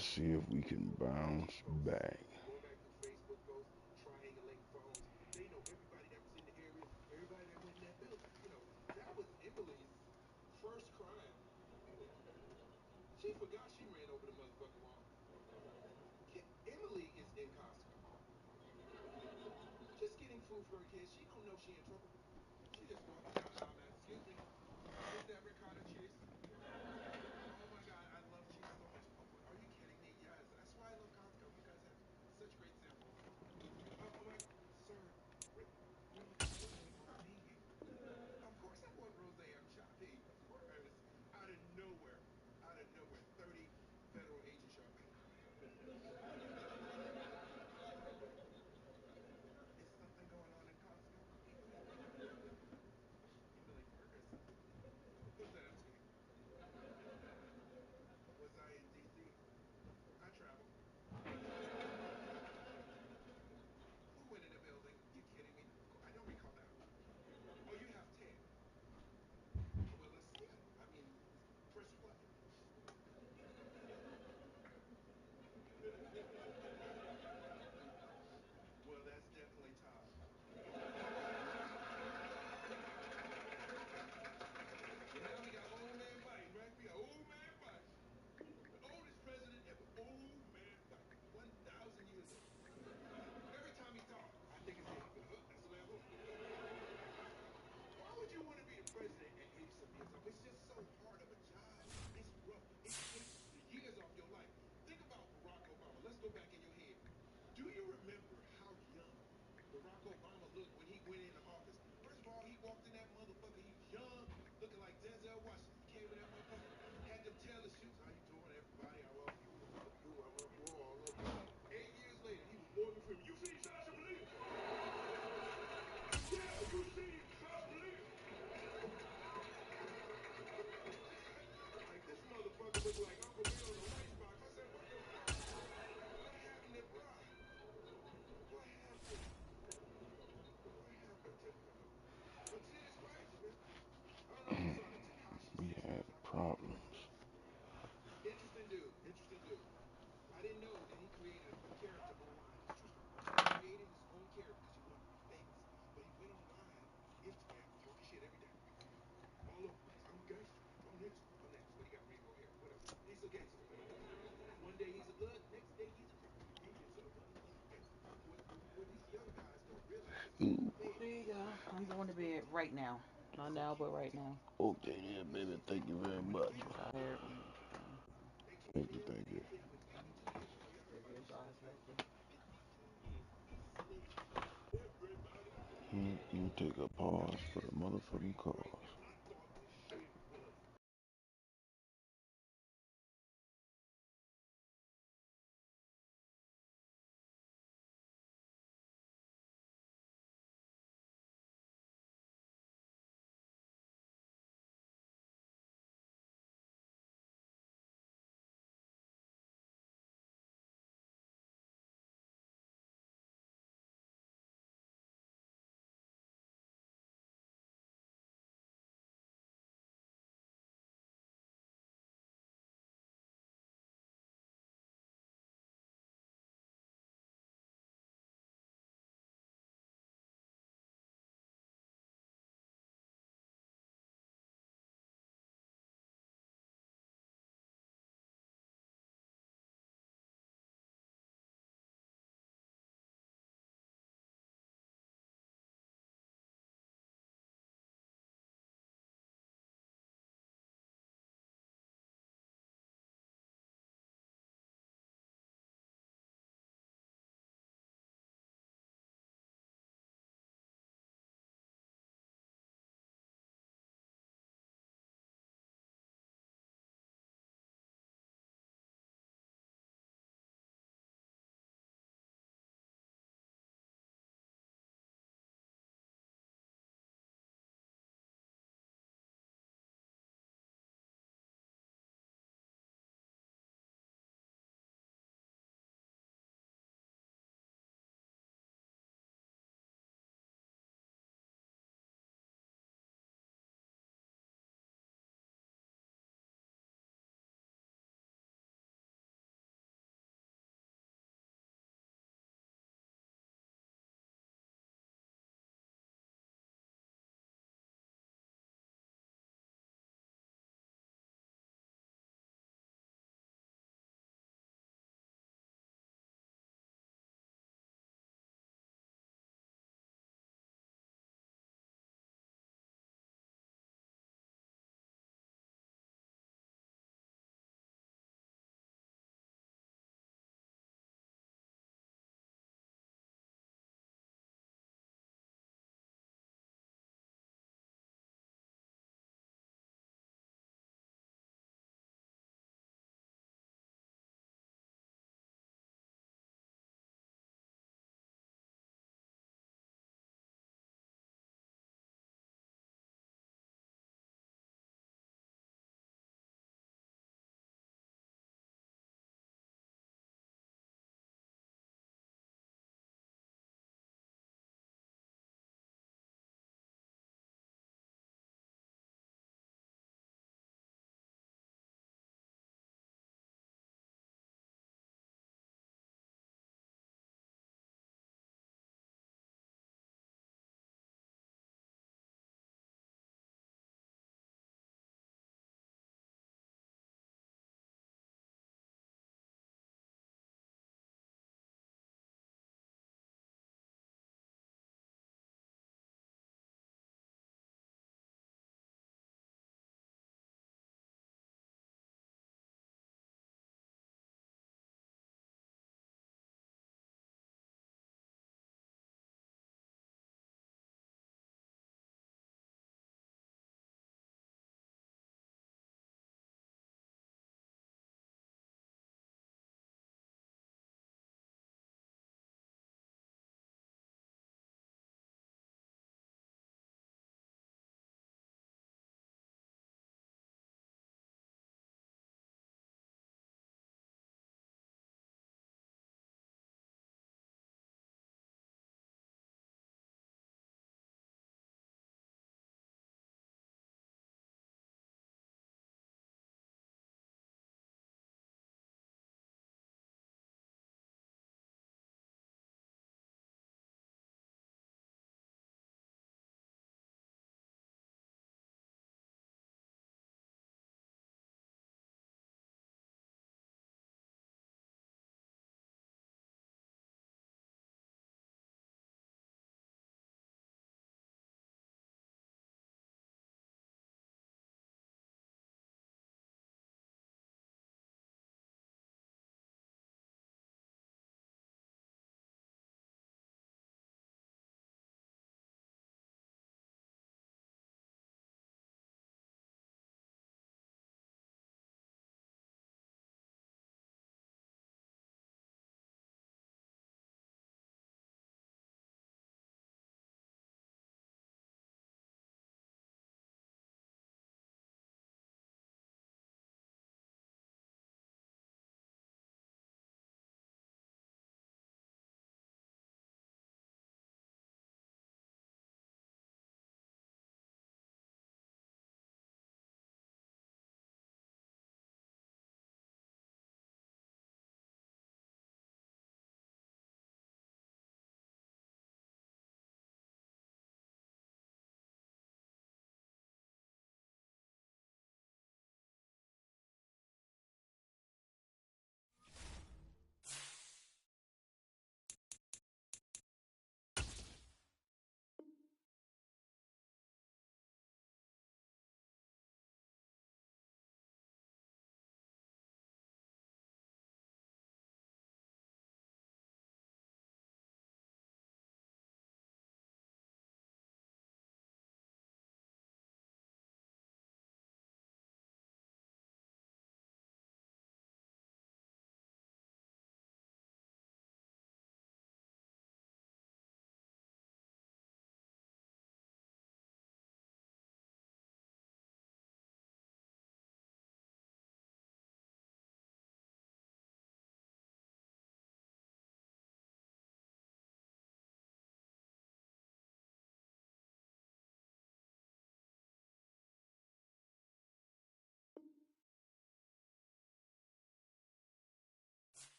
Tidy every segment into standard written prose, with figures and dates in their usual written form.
Let's see if we can bounce back. We have problems. Ooh. There you go. I'm going to bed right now. Not now, but right now. Okay, then, baby. Thank you very much. I'm tired. Thank you, thank you. You take a pause for the motherfucking cause.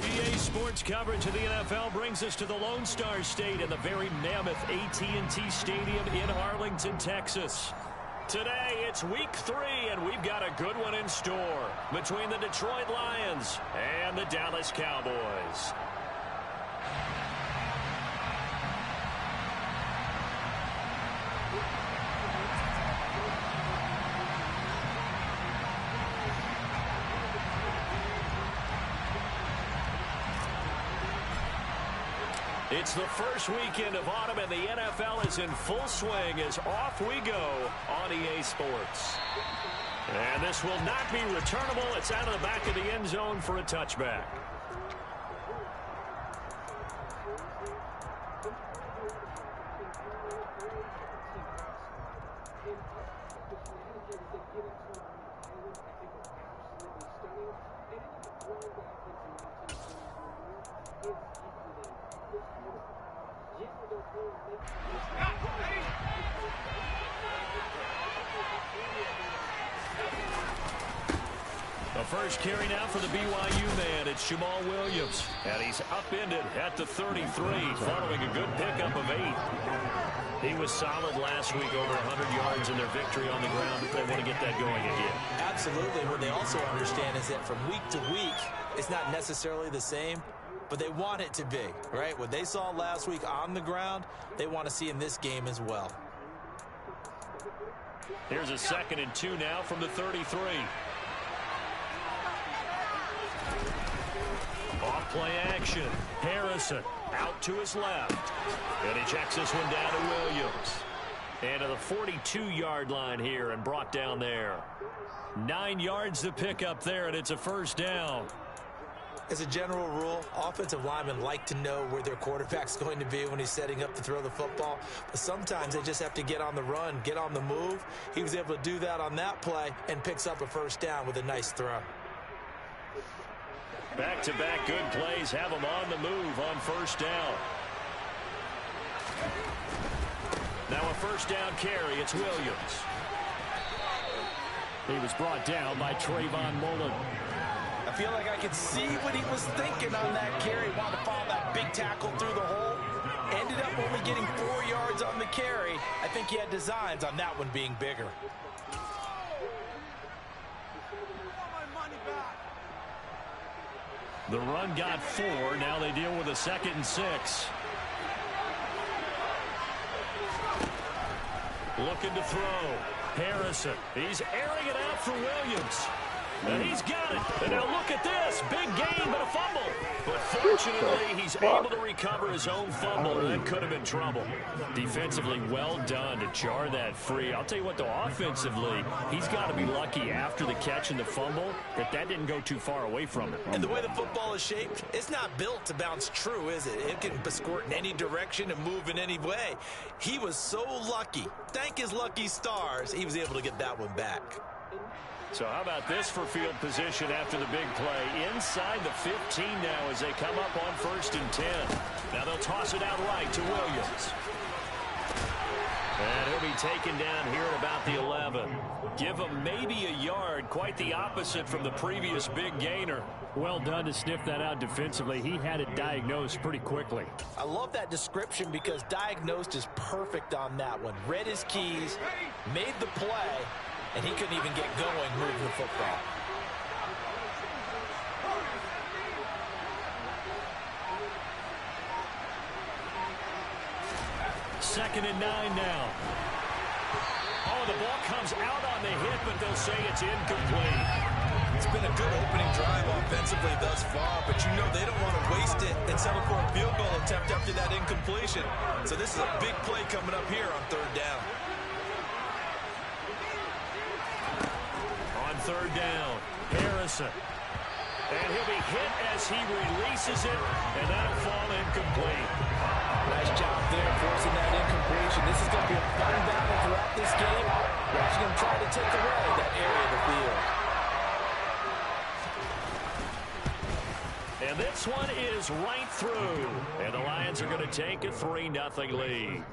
EA Sports coverage of the NFL brings us to the Lone Star State and the very mammoth AT&T Stadium in Arlington, Texas. Today, it's week 3, and we've got a good one in store between the Detroit Lions and the Dallas Cowboys. It's the first weekend of autumn, and the NFL is in full swing as off we go on EA Sports. And this will not be returnable. It's out of the back of the end zone for a touchback. The first carry now for the BYU man. It's Jamal Williams. And he's upended at the 33 following a good pickup of 8. He was solid last week, over 100 yards in their victory on the ground. If they want to get that going again. Absolutely. What they also understand is that from week to week, it's not necessarily the same, but they want it to be, right? What they saw last week on the ground, they want to see in this game as well. Here's a 2nd and 2 now from the 33. Off play action. Harrison out to his left. And he checks this one down to Williams. And to the 42-yard line here and brought down there. 9 yards to pick up there, and it's a first down. As a general rule, offensive linemen like to know where their quarterback's going to be when he's setting up to throw the football. But sometimes they just have to get on the run, get on the move. He was able to do that on that play and picks up a first down with a nice throw. Back-to-back good plays have him on the move on first down. Now a first down carry. It's Williams. He was brought down by Trayvon Mullen. I feel like I could see what he was thinking on that carry. Wanted to follow that big tackle through the hole. Ended up only getting 4 yards on the carry. I think he had designs on that one being bigger. The run got 4. Now they deal with a 2nd and 6. Looking to throw. Harrison. He's airing it out for Williams. And he's got it. And now look at this. Big gain, but a fumble. But fortunately, he's able to recover his own fumble, and that could have been trouble. Defensively, well done to jar that free. I'll tell you what, though, offensively, he's got to be lucky after the catch and the fumble that didn't go too far away from him. And the way the football is shaped, it's not built to bounce true, is it? It can squirt in any direction and move in any way. He was so lucky. Thank his lucky stars, he was able to get that one back. So how about this for field position after the big play? Inside the 15 now as they come up on 1st and 10. Now they'll toss it out right to Williams. And he'll be taken down here at about the 11. Give him maybe a yard, quite the opposite from the previous big gainer. Well done to sniff that out defensively. He had it diagnosed pretty quickly. I love that description because diagnosed is perfect on that one. Read his keys, made the play, and he couldn't even get going moving the football. Second and 9 now. Oh, the ball comes out on the hit, but they'll say it's incomplete. It's been a good opening drive offensively thus far, but you know they don't want to waste it and settle for a field goal attempt after that incompletion. So this is a big play coming up here on 3rd down. On 3rd down, Harrison. And he'll be hit as he releases it, and that'll fall incomplete. Nice job there, forcing that incompletion. This is going to be a fun battle throughout this game. We're actually going to try to take away that area of the field. And this one is right through. And the Lions are going to take a 3-0 lead.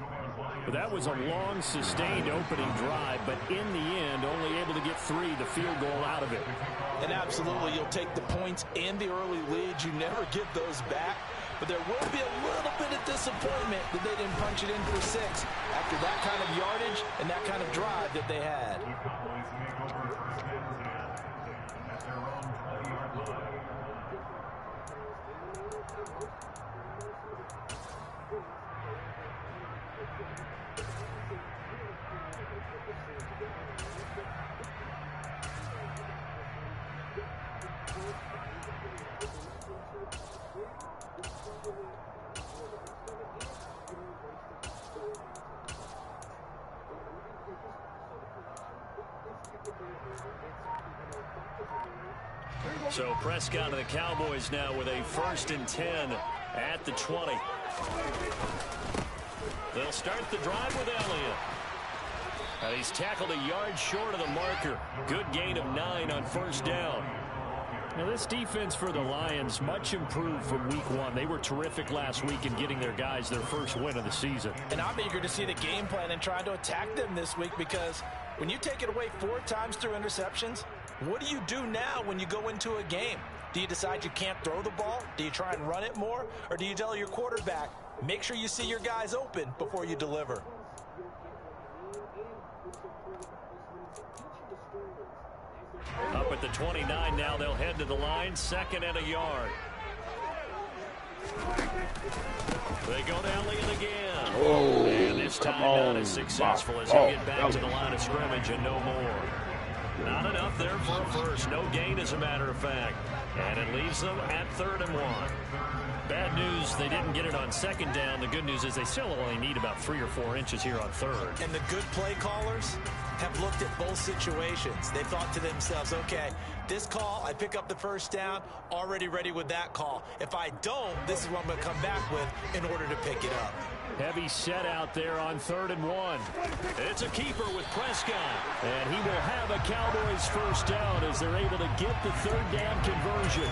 But that was a long, sustained opening drive, but in the end, only able to get 3, the field goal out of it. And absolutely, you'll take the points and the early leads. You never get those back. But there will be a little bit of disappointment that they didn't punch it in for 6 after that kind of yardage and that kind of drive that they had. So Prescott and the Cowboys now with a 1st and 10 at the 20. They'll start the drive with Elliott. And he's tackled a yard short of the marker. Good gain of 9 on 1st down. Now this defense for the Lions much improved from week 1. They were terrific last week in getting their guys their first win of the season. And I'm eager to see the game plan and try to attack them this week, because when you take it away 4 times through interceptions, what do you do now when you go into a game? Do you decide you can't throw the ball? Do you try and run it more? Or do you tell your quarterback, make sure you see your guys open before you deliver? Up at the 29 now, they'll head to the line, 2nd and a yard. They go to Elliott again. Oh, and this time not as successful as he'll get back to the line of scrimmage and no more. Not enough there for a first. No gain, as a matter of fact. And it leaves them at 3rd and 1. Bad news, they didn't get it on 2nd down. The good news is they still only need about 3 or 4 inches here on 3rd. And the good play callers have looked at both situations. They thought to themselves, okay, this call, I pick up the 1st down, already ready with that call. If I don't, this is what I'm going to come back with in order to pick it up. Heavy set out there on 3rd and 1. It's a keeper with Prescott. And he will have a Cowboys 1st down as they're able to get the 3rd down conversion.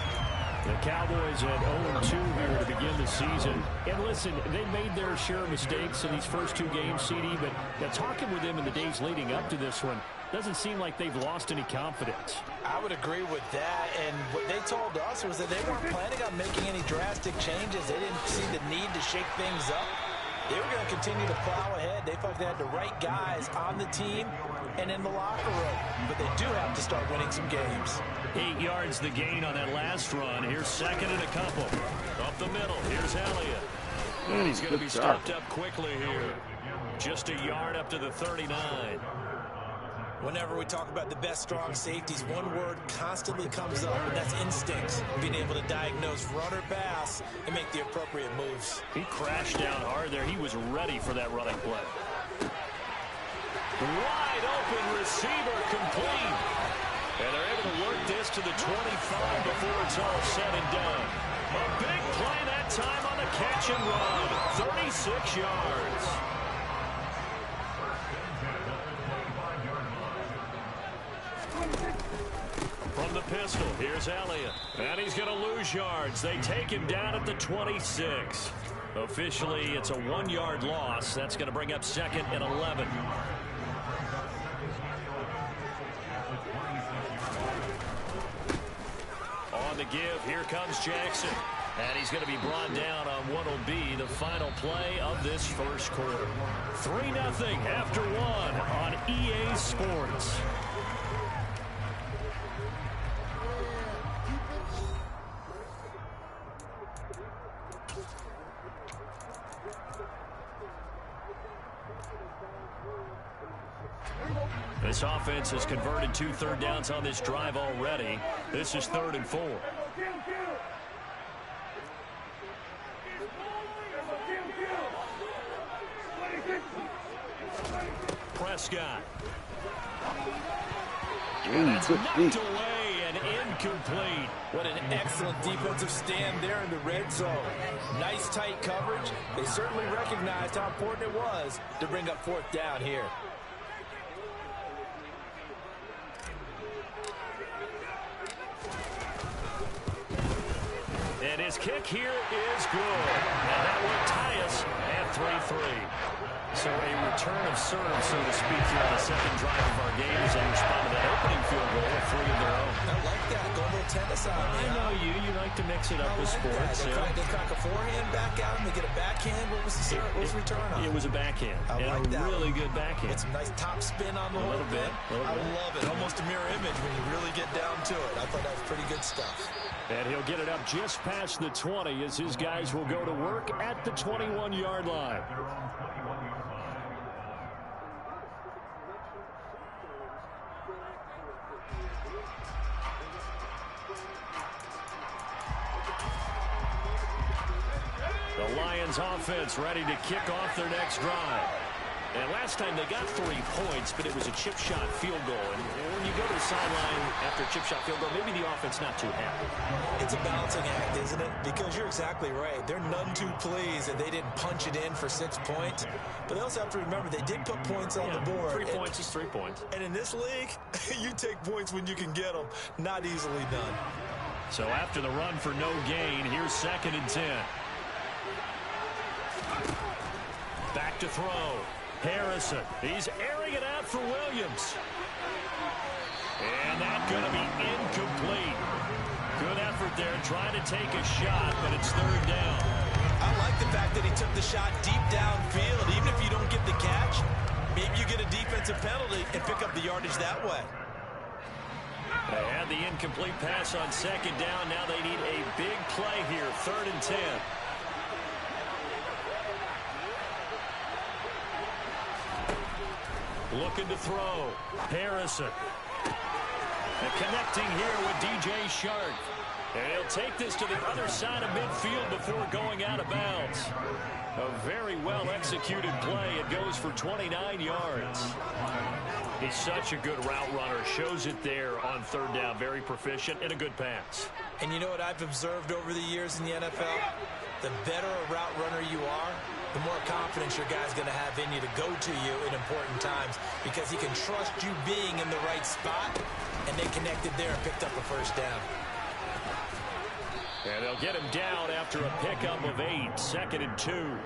The Cowboys at 0-2 here to begin the season. And listen, they made their share of mistakes in these first 2 games, CD, but talking with them in the days leading up to this one, doesn't seem like they've lost any confidence. I would agree with that, and what they told us was that they weren't planning on making any drastic changes. They didn't see the need to shake things up. They were going to continue to plow ahead. They felt they had the right guys on the team and in the locker room. But they do have to start winning some games. 8 yards the gain on that last run. Here's 2nd and a couple. Up the middle, here's Elliott. And he's going to be stopped up quickly here. Just a yard up to the 39. Whenever we talk about the best strong safeties, one word constantly comes up, and that's instincts. Being able to diagnose run or pass and make the appropriate moves. He crashed down hard there. He was ready for that running play. Wide open receiver, complete. And they're able to work this to the 25 before it's all said and done. A big play that time on the catch and run. 36 yards. From the pistol, here's Elliott. And he's going to lose yards. They take him down at the 26. Officially, it's a 1-yard loss. That's going to bring up 2nd and 11. On the give, here comes Jackson. And he's going to be brought down on what will be the final play of this first quarter. 3-0 after 1 on EA Sports. This offense has converted 2 third downs on this drive already. This is 3rd and 4. Prescott. And that's knocked away and incomplete. What an excellent defensive stand there in the red zone. Nice tight coverage. They certainly recognized how important it was to bring up 4th down here. And his kick here is good. And that will tie us at 3-3. So a return of serve, so to speak, here on the second drive of our game as they respond to that opening field goal with 3 of their own. I like that. Go a little tennis on me. I know you. You like to mix it up with sports. They crack a forehand back out, and they get a backhand. What was the serve? What was the return on? It was a backhand. I like that. Really good backhand. Get some nice top spin on the whole thing. I love it. Almost a mirror image when you really get down to it. I thought that was pretty good stuff. And he'll get it up just past the 20 as his guys will go to work at the 21-yard line. The Lions offense ready to kick off their next drive. And last time they got 3 points, but it was a chip shot field goal. And when you go to the sideline after a chip shot field goal, maybe the offense not too happy. It's a balancing act, isn't it? Because you're exactly right. They're none too pleased that they didn't punch it in for 6 points. But they also have to remember they did put points on the board. 3 points is 3 points. And in this league, you take points when you can get them. Not easily done. So after the run for no gain, here's 2nd and 10. Back to throw. Harrison. He's airing it out for Williams. And that's going to be incomplete. Good effort there trying to take a shot, but it's 3rd down. I like the fact that he took the shot deep downfield. Even if you don't get the catch, maybe you get a defensive penalty and pick up the yardage that way. They had the incomplete pass on 2nd down. Now they need a big play here. 3rd and 10. Looking to throw. Harrison. And connecting here with DJ Shark. And he'll take this to the other side of midfield before going out of bounds. A very well-executed play. It goes for 29 yards. He's such a good route runner. Shows it there on 3rd down. Very proficient and a good pass. And you know what I've observed over the years in the NFL? The better a route runner you are, the more confidence your guy's going to have in you to go to you in important times because he can trust you being in the right spot, and they connected there and picked up a 1st down. And they'll get him down after a pickup of 8, 2nd and 2.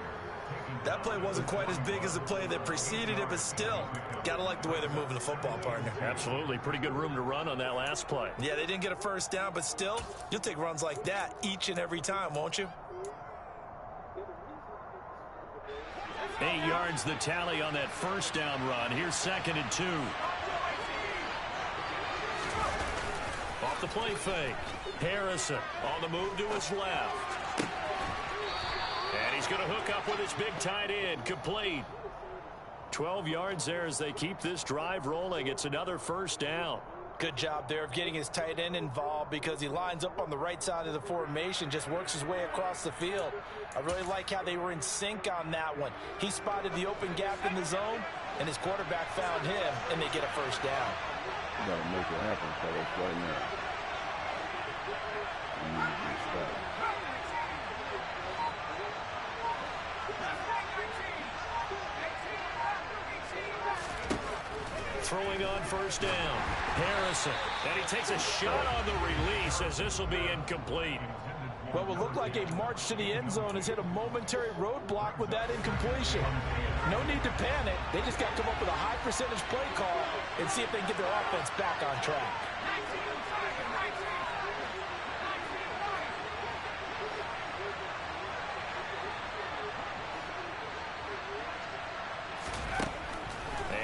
That play wasn't quite as big as the play that preceded it, but still, got to like the way they're moving the football, partner. Absolutely. Pretty good room to run on that last play. Yeah, they didn't get a 1st down, but still, you'll take runs like that each and every time, won't you? 8 yards the tally on that 1st down run. Here's 2nd and 2. Off the play fake. Harrison on the move to his left. And he's going to hook up with his big tight end. Complete. 12 yards there as they keep this drive rolling. It's another 1st down. Good job there of getting his tight end involved because he lines up on the right side of the formation, just works his way across the field. I really like how they were in sync on that one. He spotted the open gap in the zone, and his quarterback found him, and they get a 1st down. You got to make it happen, fellas, right now. You need to stop. Throwing on 1st down. Harrison. And he takes a shot on the release as this will be incomplete. What will look like a march to the end zone has hit a momentary roadblock with that incompletion. No need to panic. They just got to come up with a high percentage play call and see if they can get their offense back on track.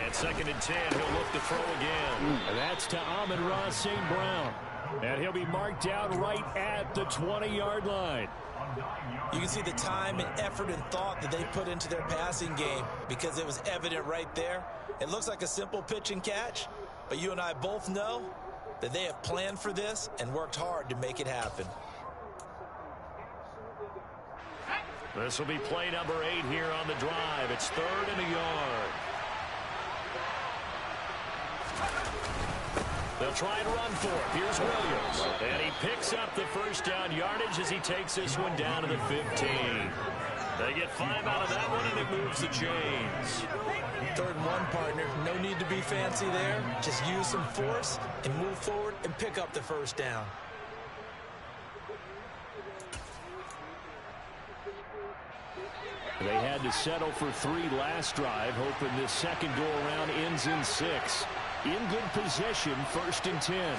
And 2nd and 10, he'll look to throw again. And that's to Amon-Ra St. Brown. And he'll be marked down right at the 20-yard line. You can see the time and effort and thought that they put into their passing game because it was evident right there. It looks like a simple pitch and catch, but you and I both know that they have planned for this and worked hard to make it happen. This will be play number 8 here on the drive. It's 3rd and a yard. They'll try and run for it. Here's Williams. And he picks up the 1st down yardage as he takes this one down to the 15. They get 5 out of that one, and it moves the chains. 3rd and 1, partner. No need to be fancy there. Just use some force and move forward and pick up the 1st down. They had to settle for 3 last drive, hoping this second go-around ends in 6. In good position, 1st and 10.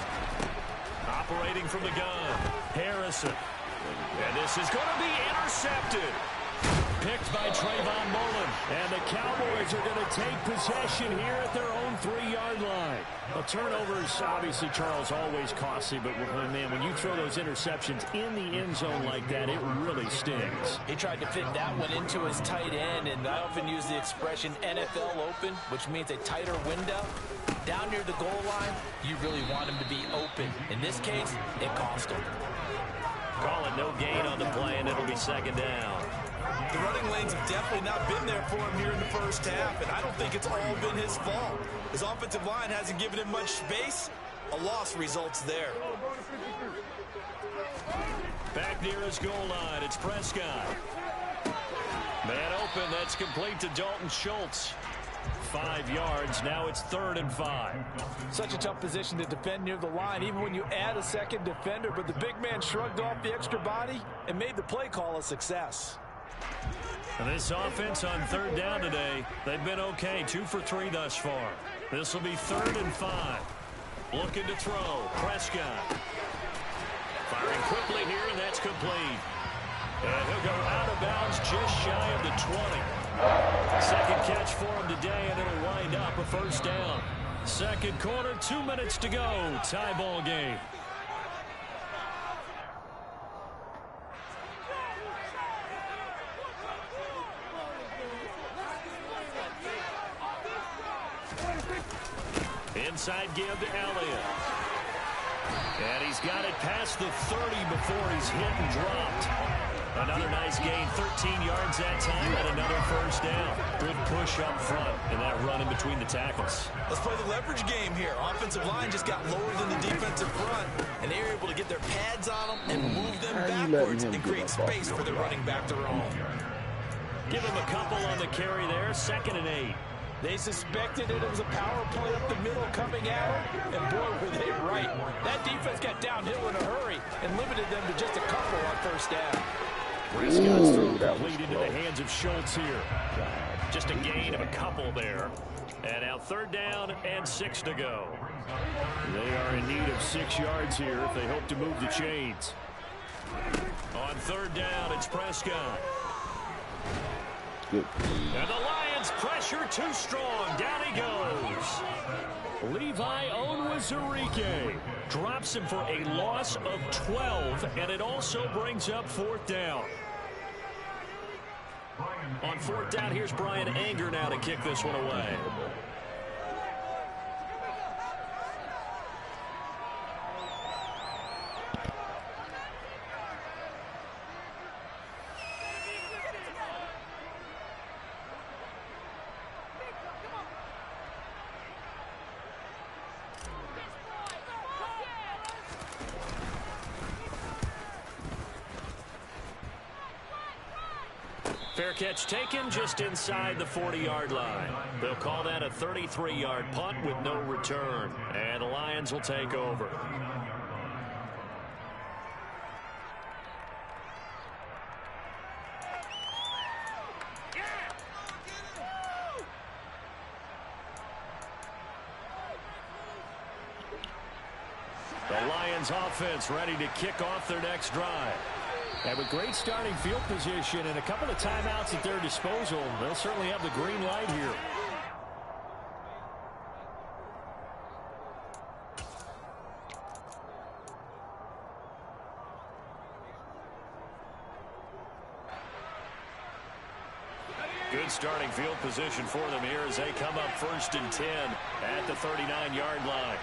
Operating from the gun, Harrison. And this is going to be intercepted. Picked by Trayvon Mullen. And the Cowboys are going to take possession here at their own 3-yard line. Well, turnovers, obviously, Charles, always costly. But, man, when you throw those interceptions in the end zone like that, it really stings. He tried to fit that one into his tight end, and I often use the expression NFL open, which means a tighter window. Down near the goal line, you really want him to be open. In this case, it cost him. Call it no gain on the play, and it'll be 2nd down. The running lanes have definitely not been there for him here in the first half, and I don't think it's all been his fault. His offensive line hasn't given him much space. A loss results there. Back near his goal line, it's Prescott. Man open, that's complete to Dalton Schultz. 5 yards, now it's 3rd and 5. Such a tough position to defend near the line, even when you add a second defender, but the big man shrugged off the extra body and made the play call a success. This offense on 3rd down today, they've been okay, 2 for 3 thus far. This will be 3rd and 5. Looking to throw, Prescott. Firing quickly here, and that's complete. And he'll go out of bounds just shy of the 20. Second catch for him today, and it'll wind up a 1st down. Second quarter, 2 minutes to go. Tie ball game. Inside give to Elliott. And he's got it past the 30 before he's hit and dropped. Another nice gain, 13 yards that time, and another 1st down. Good push up front, and that run in between the tackles. Let's play the leverage game here. Offensive line just got lower than the defensive front, and they were able to get their pads on them and move them backwards and create space for the running back to roam. Give him a couple on the carry there, 2nd and 8. They suspected it was a power play up the middle coming at them, and boy, were they right. That defense got downhill in a hurry and limited them to just a couple on 1st down. Prescott's throw complete into the hands of Schultz here. Just a gain of a couple there. And now 3rd down and 6 to go. They are in need of 6 yards here if they hope to move the chains. On 3rd down, it's Prescott. Good. And the Lions pressure too strong. Down he goes. Levi Onwuzurike drops him for a loss of 12, and it also brings up 4th down. On 4th down, here's Brian Anger now to kick this one away. Fair catch taken just inside the 40-yard line. They'll call that a 33-yard punt with no return. And the Lions will take over. The Lions offense ready to kick off their next drive. And with great starting field position and a couple of timeouts at their disposal, they'll certainly have the green light here. Good starting field position for them here as they come up 1st and 10 at the 39-yard line.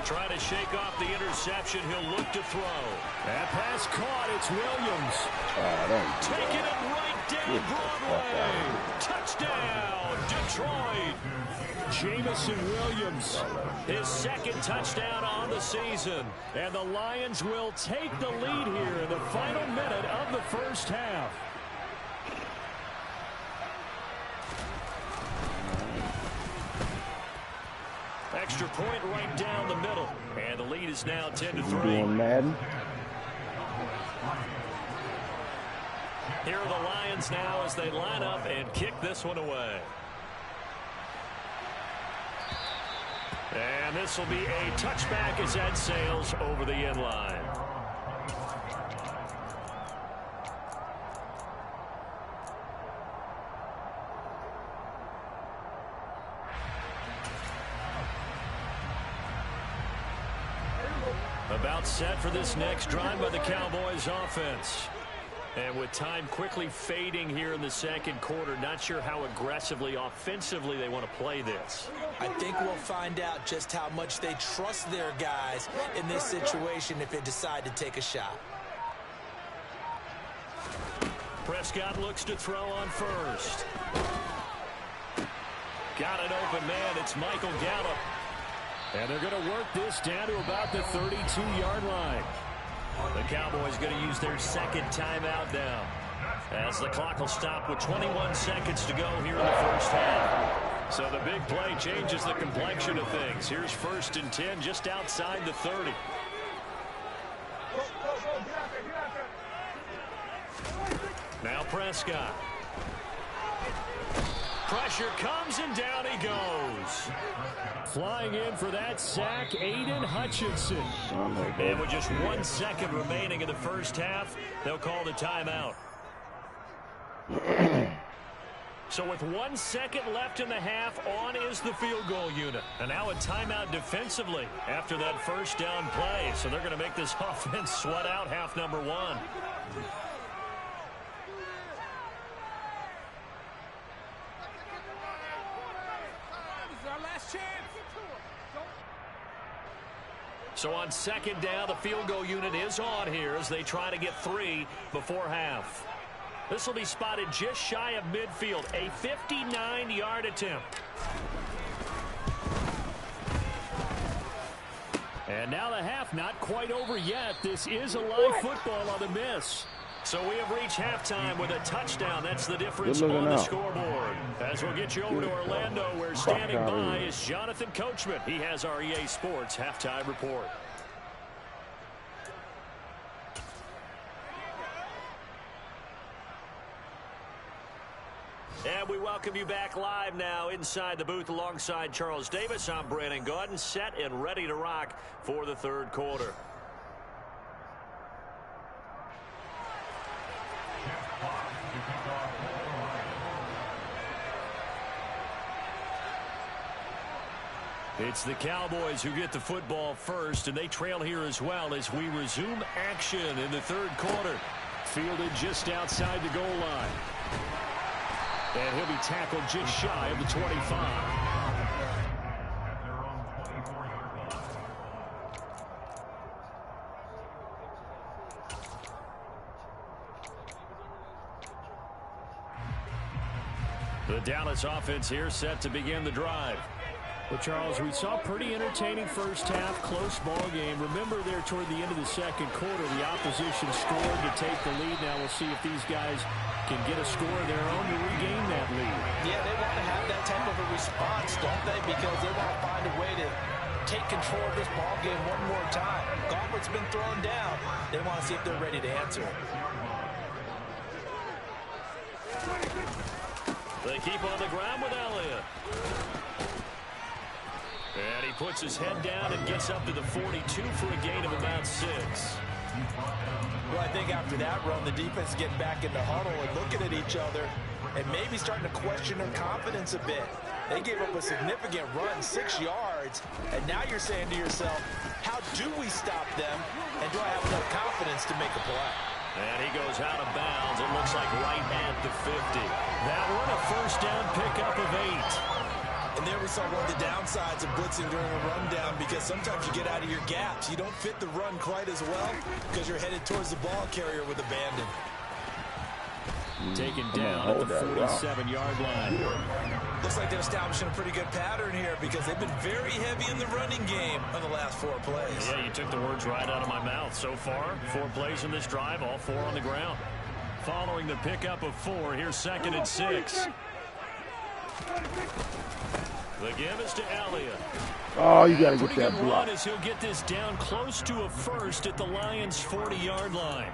Trying to shake off the interception. He'll look to throw. That pass caught. It's Williams. Taking it right down Broadway. Touchdown, Detroit. Jamison Williams, his 2nd touchdown on the season. And the Lions will take the lead here in the final minute of the 1st half. Extra point right down the middle. And the lead is now 10-3. Doing Madden? Here are the Lions now as they line up and kick this one away. And this will be a touchback as that sails over the end line. About set for this next drive by the Cowboys offense. And with time quickly fading here in the second quarter, not sure how aggressively, offensively they want to play this. I think we'll find out just how much they trust their guys in this situation if they decide to take a shot. Prescott looks to throw on first. Got an open man. It's Michael Gallup. And they're going to work this down to about the 32-yard line. The Cowboys going to use their second timeout now, as the clock will stop with 21 seconds to go here in the first half. So the big play changes the complexion of things. Here's 1st and 10 just outside the 30. Now Prescott. Pressure comes, and down he goes. Flying in for that sack, Aiden Hutchinson. And with just 1 second remaining in the first half, they'll call the timeout. So with 1 second left in the half, on is the field goal unit. And now a timeout defensively after that first down play. So they're going to make this offense sweat out half number 1. So on second down, the field goal unit is on here as they try to get 3 before half. This will be spotted just shy of midfield, a 59-yard attempt. And now the half not quite over yet. This is a live football on the miss. So we have reached halftime with a touchdown. That's the difference on the scoreboard. As we'll get you over to Orlando, where standing by is Jonathan Coachman. He has our EA Sports halftime report. And we welcome you back live now inside the booth alongside Charles Davis. I'm Brandon Gaudin, set and ready to rock for the third quarter. It's the Cowboys who get the football first, and they trail here as well as we resume action in the third quarter. Fielded just outside the goal line. And he'll be tackled just shy of the 25. The Dallas offense here set to begin the drive. Well, Charles, we saw pretty entertaining first half, close ball game. Remember there toward the end of the second quarter, the opposition scored to take the lead. Now we'll see if these guys can get a score of their own to regain that lead. Yeah, they want to have that type of a response, don't they? Because they want to find a way to take control of this ball game one more time. Gauntlet's been thrown down. They want to see if they're ready to answer it. They keep on the ground with Elliott. And he puts his head down and gets up to the 42 for a gain of about 6. Well, I think after that run, the defense getting back in the huddle and looking at each other and maybe starting to question their confidence a bit. They gave up a significant run, 6 yards, and now you're saying to yourself, how do we stop them, and do I have enough confidence to make a play? And he goes out of bounds. It looks like right at the 50. That one a first down pickup of 8. And there we saw one of the downsides of blitzing during a rundown, because sometimes you get out of your gaps. You don't fit the run quite as well because you're headed towards the ball carrier with abandon. Taken down at the 47-yard line. Looks like they're establishing a pretty good pattern here because they've been very heavy in the running game on the last 4 plays. Yeah, you took the words right out of my mouth. So far, 4 plays in this drive, all 4 on the ground. Following the pickup of 4, here's 2nd and 6. The give is to Elliott. Oh, you got to get Pretty that good block. run as he'll get this down close to a first at the Lions' 40-yard line.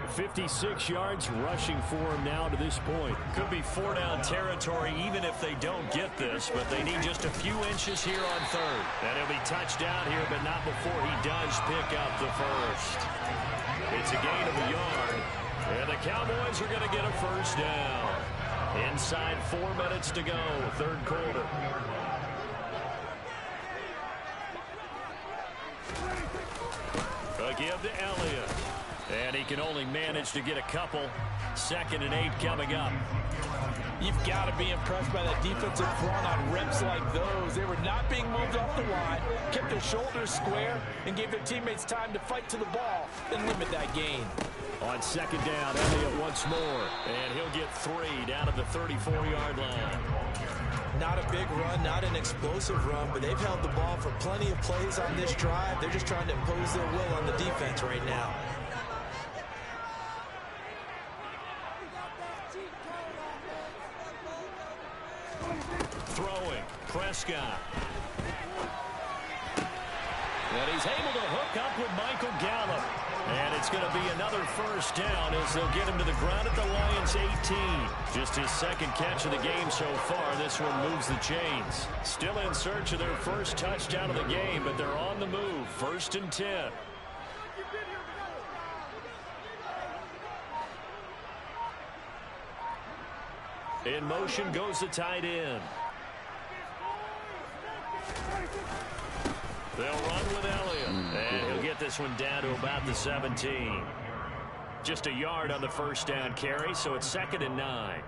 56 yards rushing for him now to this point. Could be 4-down territory even if they don't get this, but they need just a few inches here on third. And he'll be touched down here, but not before he does pick up the first. It's a gain of a yard, and the Cowboys are going to get a first down. Inside 4 minutes to go, third quarter. A give to Elliott. And he can only manage to get a couple. 2nd and 8 coming up. You've got to be impressed by that defensive front on reps like those. They were not being moved off the line, kept their shoulders square, and gave their teammates time to fight to the ball and limit that gain. On 2nd down, Elliott once more. And he'll get 3 down at the 34-yard line. Not a big run, not an explosive run, but they've held the ball for plenty of plays on this drive. They're just trying to impose their will on the defense right now. Throwing, Prescott. And he's able to hook up with Michael Gallup. And it's going to be another first down as they'll get him to the ground at the Lions' 18. Just his 2nd catch of the game so far. This one moves the chains. Still in search of their first touchdown of the game, but they're on the move. 1st and 10. In motion goes the tight end. They'll run with Elliott, and he'll get this one down to about the 17. Just a yard on the first down carry, so it's 2nd and 9.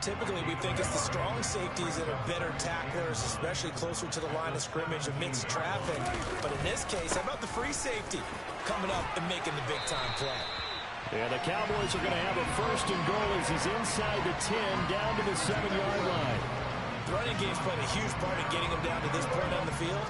Typically, we think it's the strong safeties that are better tacklers, especially closer to the line of scrimmage amidst traffic. But in this case, how about the free safety coming up and making the big-time play? Yeah, the Cowboys are going to have a 1st and goal as he's inside the 10, down to the 7-yard line. The running game's played a huge part in getting them down to this point on the field.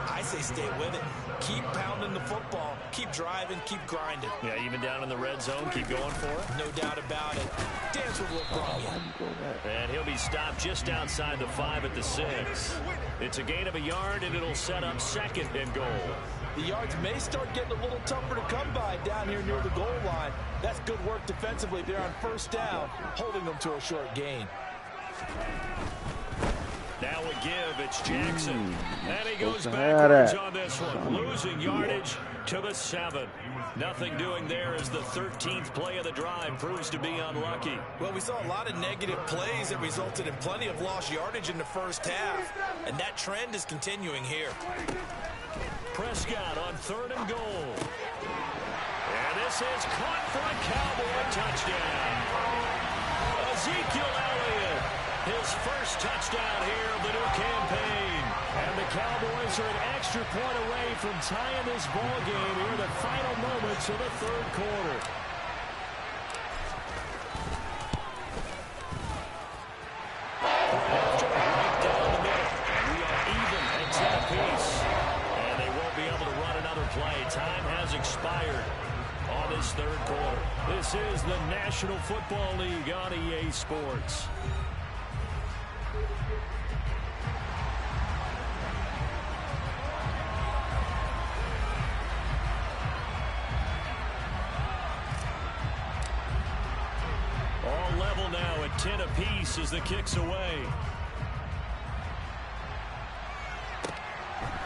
I say stay with it. Keep pounding the football. Keep driving. Keep grinding. Yeah, even down in the red zone, keep going for it. No doubt about it. Dance with what brought you. And he'll be stopped just outside the 5 at the 6. It's a gain of a yard, and it'll set up 2nd and goal. The yards may start getting a little tougher to come by down here near the goal line. That's good work defensively there on 1st down, holding them to a short gain. Now a give, it's Jackson. And he goes backwards on this one, losing yardage to the 7. Nothing doing there as the 13th play of the drive proves to be unlucky. Well, we saw a lot of negative plays that resulted in plenty of lost yardage in the first half, and that trend is continuing here. Prescott on 3rd and goal. And this is caught for a Cowboy touchdown. Ezekiel Elliott, his first touchdown here of the new campaign. And the Cowboys are an extra point away from tying this ball game here in the final moments of the 3rd quarter. Right down the middle. We are even at 10 apiece. And they won't be able to run another play. Time has expired on this 3rd quarter. This is the National Football League on EA Sports. All level now at 10 apiece as the kick's away.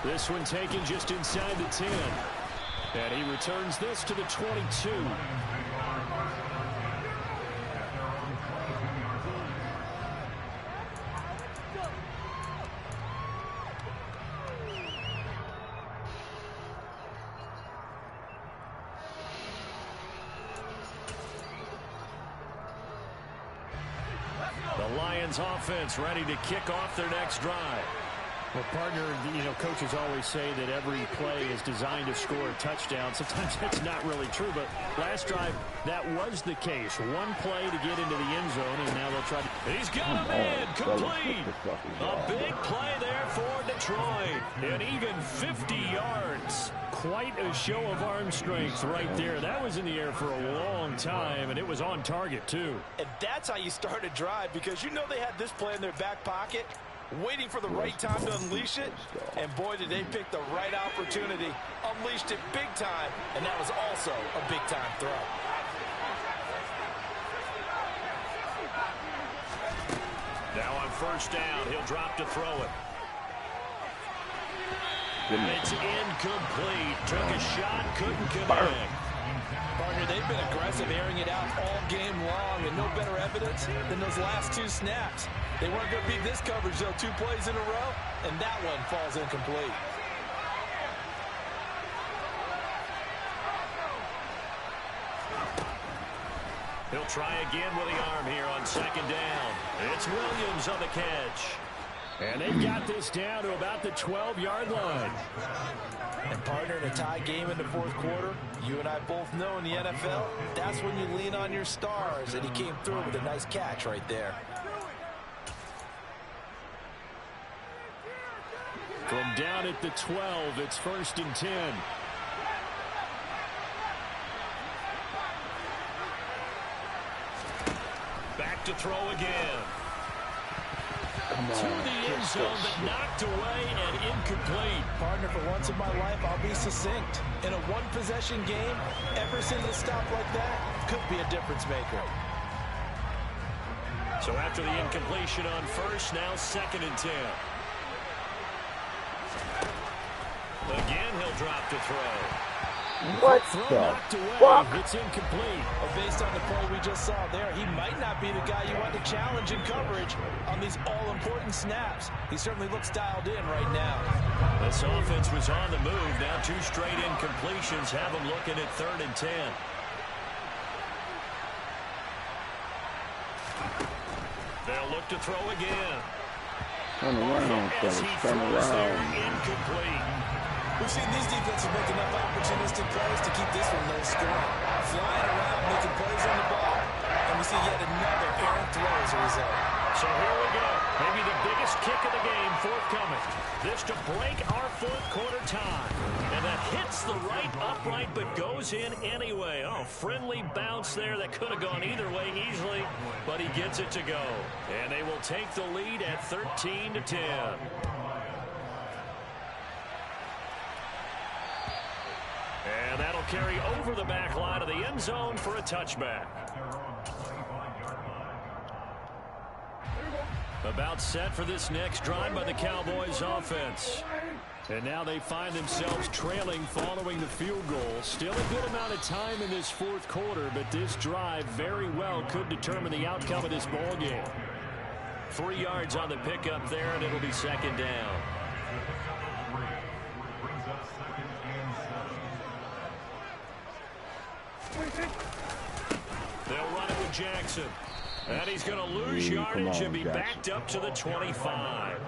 This one taken just inside the 10. And he returns this to the 22. The Lions offense ready to kick off their next drive. Well, partner, coaches always say that every play is designed to score a touchdown. Sometimes that's not really true, but last drive, that was the case. One play to get into the end zone, and now they'll try to... He's got a man complete. A big play there for Detroit. And even 50 yards. Quite a show of arm strength right there. That was in the air for a long time, and it was on target, too. And that's how you start a drive, because you know they had this play in their back pocket. waiting for the right time to unleash it. And boy, did they pick the right opportunity. Unleashed it big time, and that was also a big-time throw. Now on first down, he'll drop to throw it. It's incomplete. Took a shot, couldn't connect. Partner, they've been aggressive, airing it out all game long, and no better evidence than those last 2 snaps. They weren't going to beat this coverage, though, 2 plays in a row, and that one falls incomplete. He'll try again with the arm here on second down. It's Williams on the catch. And they've got this down to about the 12-yard line. And partner, in a tie game in the fourth quarter, you and I both know in the NFL, that's when you lean on your stars, and he came through with a nice catch right there. From down at the 12, it's 1st and 10. Back to throw again. To the end zone, but knocked away and incomplete. Partner, for once in my life, I'll be succinct. In a one-possession game, every single stop like that could be a difference maker. So after the incompletion on first, now 2nd and 10. Again, he'll drop to throw. What the fuck? It's incomplete. Well, based on the play we just saw there, he might not be the guy you want to challenge in coverage on these all-important snaps. He certainly looks dialed in right now. This offense was on the move. Now 2 straight incompletions have him looking at 3rd and 10. They'll look to throw again. Turn around, As he turn throws there, around. incomplete. We've seen these defenses make enough opportunistic plays to keep this one low scoring. Flying around, making plays on the ball, and we see yet another errant throw as a result. So here we go. Maybe the biggest kick of the game forthcoming. This to break our fourth quarter tie. And that hits the right upright but goes in anyway. Oh, friendly bounce there that could have gone either way easily, but he gets it to go. And they will take the lead at 13 to 10. And that'll carry over the back line of the end zone for a touchback. About set for this next drive by the Cowboys offense. And now they find themselves trailing following the field goal. Still a good amount of time in this fourth quarter, but this drive very well could determine the outcome of this ball game. 3 yards on the pickup there, and it'll be 2nd down. They'll run it with Jackson. And he's going to lose yardage and be backed up to the 25.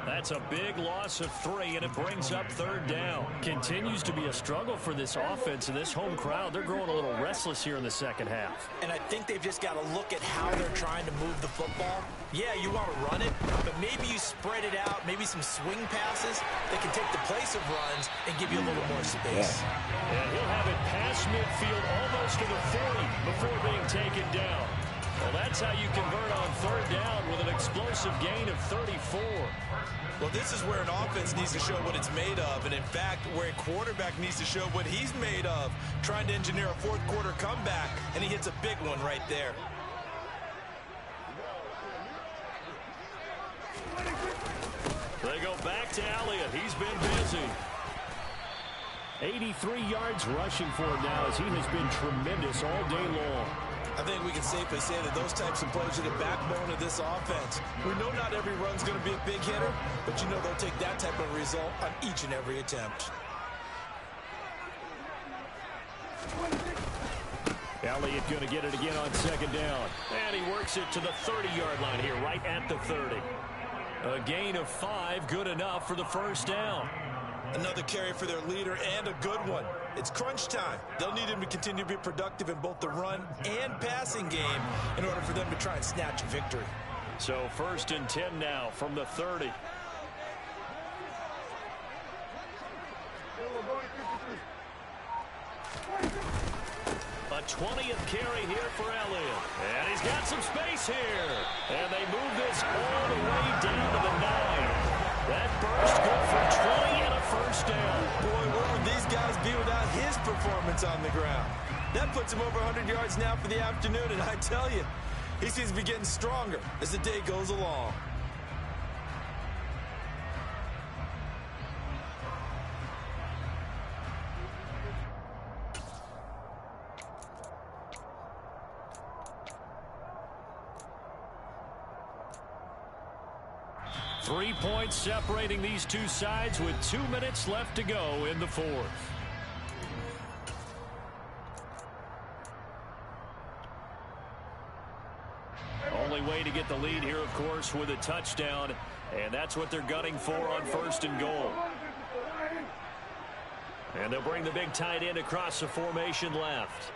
That's a big loss of 3, and it brings up 3rd down. Continues to be a struggle for this offense and this home crowd. They're growing a little restless here in the second half. And I think they've just got to look at how they're trying to move the football. Yeah, you want to run it, but maybe you spread it out, maybe some swing passes that can take the place of runs and give you a little more space. And he'll have it past midfield almost to the 40 before being taken down. Well, that's how you convert on 3rd down with an explosive gain of 34. Well, this is where an offense needs to show what it's made of, and in fact, where a quarterback needs to show what he's made of, trying to engineer a fourth quarter comeback, and he hits a big one right there. They go back to Elliott. He's been busy. 83 yards rushing for him now as he has been tremendous all day long. I think we can safely say that those types of plays are the backbone of this offense. We know not every run's going to be a big hitter, but you know they'll take that type of result on each and every attempt. Elliott going to get it again on 2nd down. And he works it to the 30-yard line here, right at the 30. A gain of 5, good enough for the 1st down. Another carry for their leader, and a good one. It's crunch time. They'll need him to continue to be productive in both the run and passing game in order for them to try and snatch a victory. So 1st and 10 now from the 30. A 20th carry here for Elliott. And he's got some space here. And they move this all the way down to the 9. That burst good for 20 and a first down. Boy, where would these guys be without his performance on the ground? That puts him over 100 yards now for the afternoon, and I tell you, he seems to be getting stronger as the day goes along. Three points separating these two sides with 2 minutes left to go in the fourth. Only way to get the lead here, of course, with a touchdown, and that's what they're gunning for on 1st and goal. And they'll bring the big tight end across the formation left.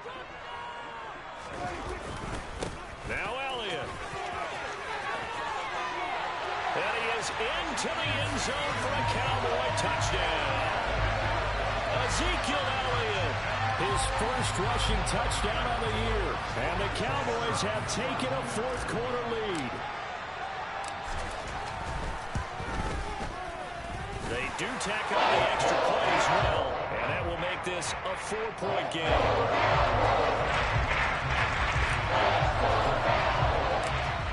Now Elliott. And he is into the end zone for a Cowboy touchdown. Ezekiel Elliott, his first rushing touchdown of the year. And the Cowboys have taken a fourth-quarter lead. They do tack on the extra plays well, and that will make this a 4-point game.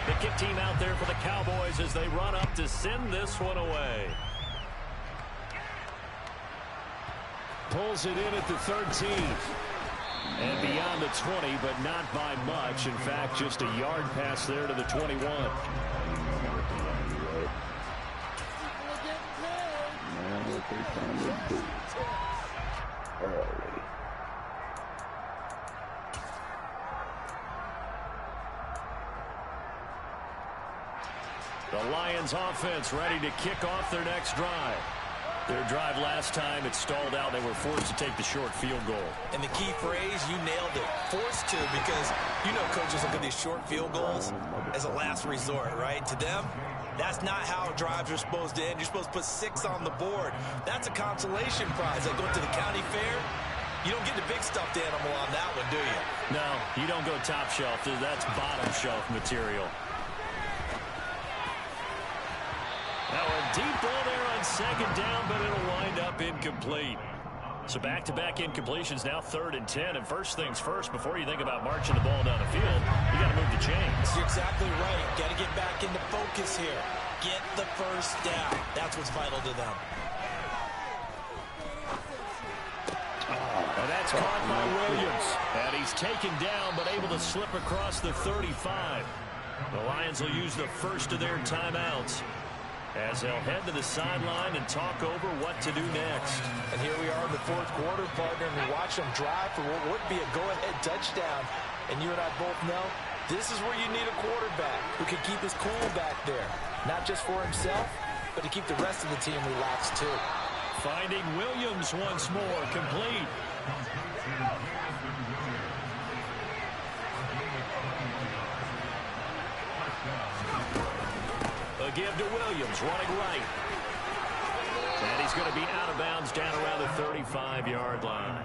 The kick team out there for the Cowboys as they run up to send this one away. Pulls it in at the 13. And beyond the 20, but not by much. In fact, just a yard pass there to the 21. Man, what they trying to do early. The Lions offense ready to kick off their next drive. Their drive last time, it stalled out. They were forced to take the short field goal. And the key phrase, you nailed it. Forced to, because you know coaches look at these short field goals as a last resort, right? To them, that's not how drives are supposed to end. You're supposed to put 6 on the board. That's a consolation prize. Like going to the county fair, you don't get the big stuffed animal on that one, do you? No, you don't go top shelf. That's bottom shelf material. Now a deep ball there on 2nd down, but it'll wind up incomplete. So back-to-back incompletions, now 3rd and 10. And first things first, before you think about marching the ball down the field, you got to move the chains. You're exactly right. Got to get back into focus here. Get the first down. That's what's vital to them. And that's caught by Williams. And he's taken down, but able to slip across the 35. The Lions will use the first of their timeouts as they'll head to the sideline and talk over what to do next. And here we are in the 4th quarter, partner, and we watch them drive for what would be a go-ahead touchdown. And you and I both know this is where you need a quarterback who can keep his cool back there. Not just for himself, but to keep the rest of the team relaxed too. Finding Williams once more, complete. A give to Williams, running right. And he's going to be out of bounds down around the 35-yard line.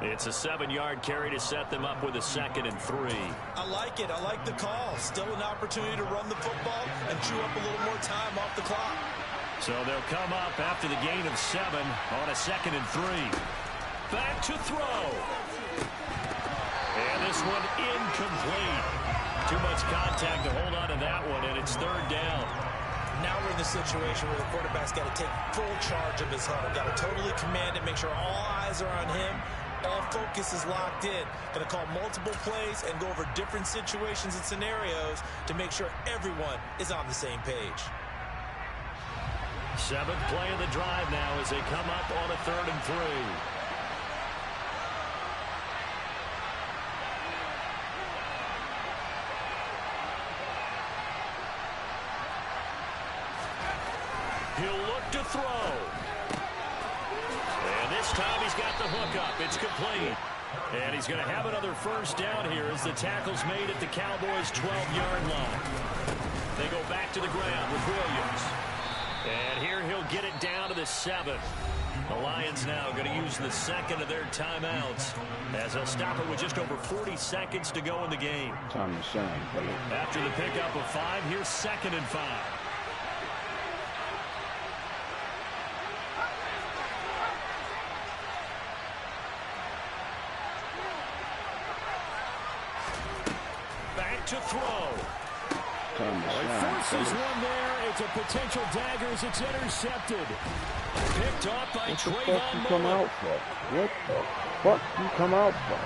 It's a 7-yard carry to set them up with a 2nd and 3. I like it. I like the call. Still an opportunity to run the football and chew up a little more time off the clock. So they'll come up after the gain of 7 on a 2nd and 3. Back to throw. And this one incomplete. Too much contact to hold on to that one, and it's 3rd down. Now we're in the situation where the quarterback's got to take full charge of his huddle. Got to totally command it, make sure all eyes are on him. All focus is locked in. Going to call multiple plays and go over different situations and scenarios to make sure everyone is on the same page. 7th play of the drive now as they come up on a 3rd and 3. He'll look to throw. And this time he's got the hook up. It's complete. And he's going to have another first down here as the tackle's made at the Cowboys' 12-yard line. They go back to the ground with Williams. And here he'll get it down to the 7. The Lions now going to use use the second of their timeouts as they'll stop it with just over 40 seconds to go in the game. Time to shine, buddy. After the pickup of 5, here's 2nd and 5. Back to throw. Time to He shine, forces buddy. one there. It's a potential dagger as it's intercepted. Picked off by What the fuck Trayvon you come Mullen. out for? What the fuck you come out for?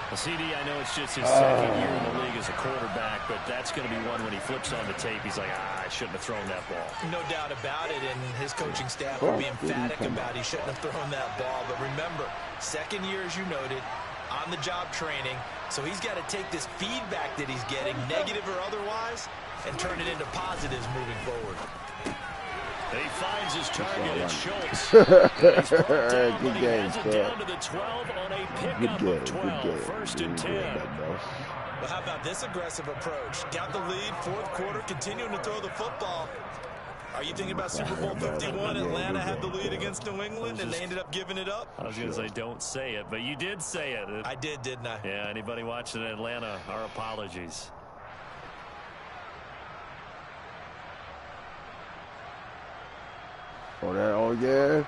Well, CD, I know it's just his second year in the league as a quarterback, but that's going to be one when he flips on the tape. He's like, I shouldn't have thrown that ball. No doubt about it, and his coaching staff will be emphatic about he shouldn't have thrown that ball. But remember, second year, as you noted, on-the-job training, so he's got to take this feedback that he's getting, negative or otherwise, and turn it into positives moving forward. And he finds his target at Schultz. He's brought down, but he has it down to the 12 on a pickup of 12. 1st and 10. Well, how about this aggressive approach? Got the lead, 4th quarter, continuing to throw the football. Are you thinking about Super Bowl 51? Atlanta had the lead against New England, and they ended up giving it up? I was going to say don't say it, but you did say it. I did, didn't I? Yeah, anybody watching Atlanta, our apologies. Oh, that, oh, yeah?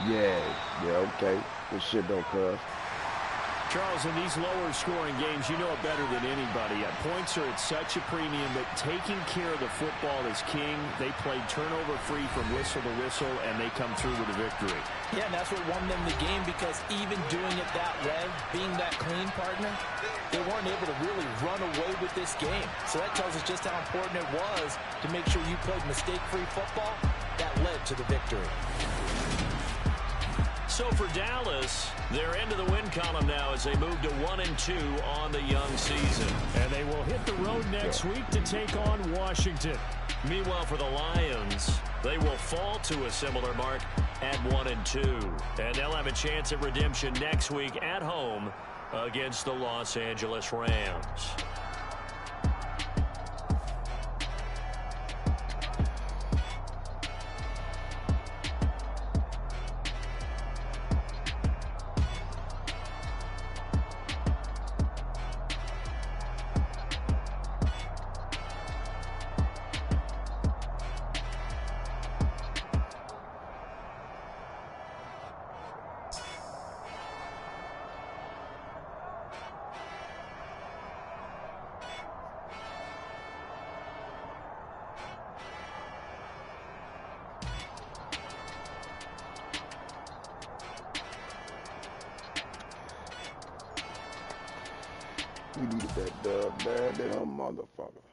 Yeah, okay. Good shit, though, cuz. Charles, in these lower scoring games, you know it better than anybody. Points are at such a premium that taking care of the football is king. They played turnover free from whistle to whistle, and they come through with a victory. Yeah, and that's what won them the game, because even doing it that way, being that clean partner, they weren't able to really run away with this game. So that tells us just how important it was to make sure you played mistake-free football. That led to the victory. So for Dallas, they're into the win column now as they move to 1-2 on the young season. And they will hit the road next week to take on Washington. Meanwhile, for the Lions, they will fall to a similar mark at 1-2. And they'll have a chance at redemption next week at home against the Los Angeles Rams. We needed that dub bad than a motherfucker.